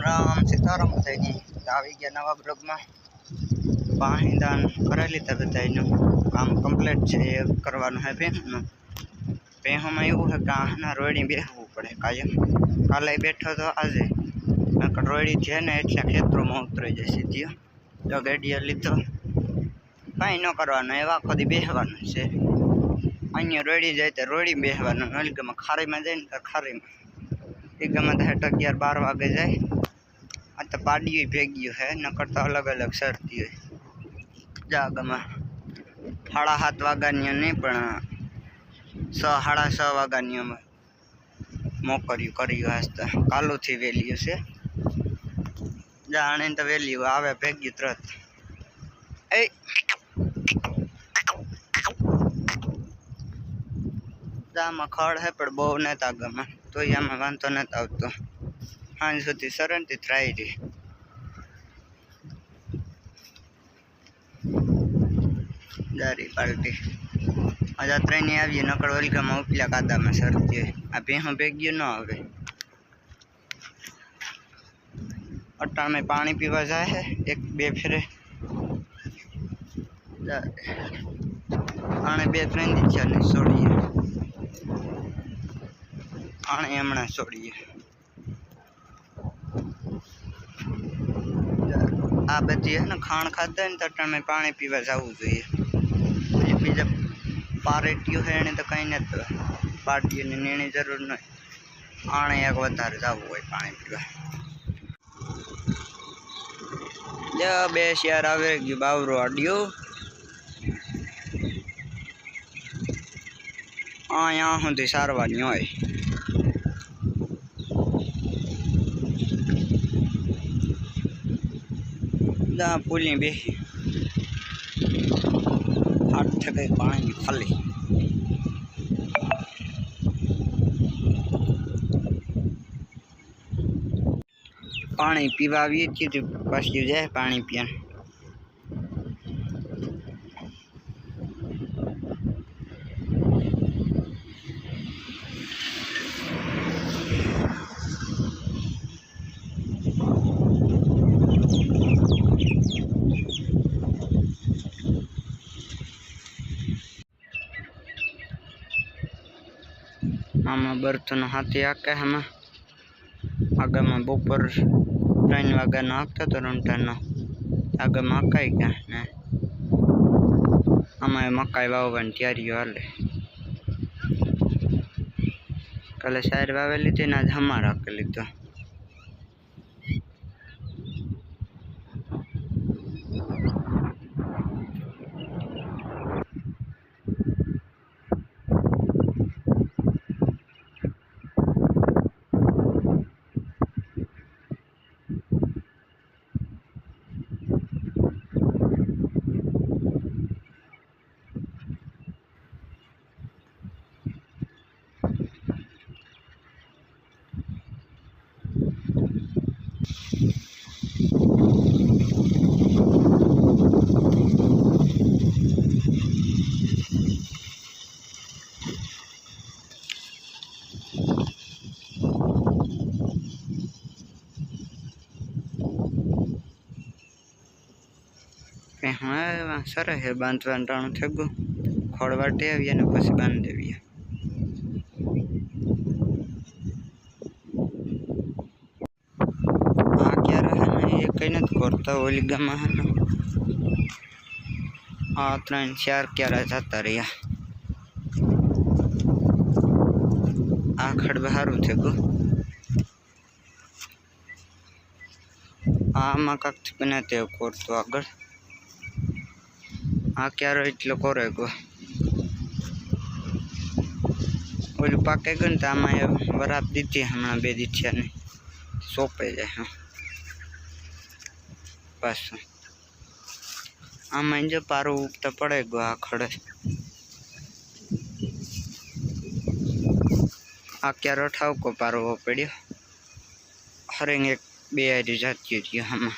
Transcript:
राम सीताराम बताई આવી ગયા નવા બ્લોગમાં પાણી દાન કરેલી તા બધાયનું કામ કમ્પ્લીટ છે એ કરવાનું હે ભેંસનું ભેંસોમાં એવું છે કે આના રોયડી બેસવું પડે કાયમ કાલે બેઠો તો આજે નકર રોયડી છે ને એટલે ખેતરોમાં ઉતરી જાય સીધી તો ગાડીએ લીધો કાંઈ ન કરવાનું એવા આખો દી બેસવાનું છે અહીંયા રોયડી જાય તો રોયડી બેસવાનું નલકામાં ખારીમાં જાય ને તો ખારીમાં એ ગમે તો 11-12 વાગે જાય આ તો પાડીયું ભેગ્યું હે નકર તો અલગ અલગ શરતી હોય જાગમાં 7:30 વાગ્યાની નહીં પણ 6-6:30 વાગ્યાની મોકર્યું કર્યું હસતા કાલુથી વેલ્યું છે જાણે તો વેલ્યું આવે ભેગ્યું તરત એ આમાં ખડ હે પણ બહુ નતા ગમે તો આમાં વાંધો નતો આવતો સાંજ સુધી સરંતી થરાઈ રહી જારી પાલટી આજે ત્રણેય આવીએ નકળ વલગામાં ઉપલા કાદામાં સરતી હોય આ ભેહું ભેગ્યું ન આવે અટાણે પાણી પીવા જાય 1-2 ફેરે આણે 2-3 દિવસ ને છોડીએ આણે હમણાં છોડીએ આ બધી હે ને ખાણ ખાધા ને તો અટાણે પાણી પીવા જવું જોઈએ બીજા પારેટીઓ હે એને તો કંઈ નથી પાટીઓની નીણી જરૂર નહીં આણે એક વધારે જવું હોય પાણી પીવા બે શિયાર આવે ગયું બાવરો અડ્યું અહીંયા સુધી સારવાની હોય પુલી બે હાથ થકાય પાણી ખાલી પાણી પીવા આવીએ છીએ પછી જાય પાણી પીવાનું આમાં બર્થનો હાથી આકે આમાં આગળમાં બપોર 3 વાગ્યાનો હાંકતો હતો રૂંટાનો આગળમાં હકાઈ ગયા ને આમાં મકાઈ વાવવાની તૈયારીઓ હાલે કાલે સાર વાવેલી હતી ને આજ હમા રાખી લીધો હા સરસ છે બાંધવાનું ટાણું થઈ ગયું ખોળવા ટેવીએ ને પછી બાંધી દેવીએ આ ક્યારે હે ને એ કંઈ નથી કરતા ઓલી ગામમાં હે ને આ 3-4 ક્યારે જતા રહ્યા આ ખડ સારું થઈ ગયું આમાં કાંક બને તે કરતો આગળ આ ક્યારે એટલો કરે ગયો ઓલું પાકે ગયું ને તો આમાં બરાબ દીધી હમણાં 2 દિવસ છે ને સોંપે જાય હા પાછું આમાં જો પારું ઉગતા પડે ગયો આ ખડે આ ક્યારે ઠાવકો પારવો પડ્યો હરેંગ 1-2 હારી જાતી હતી આમાં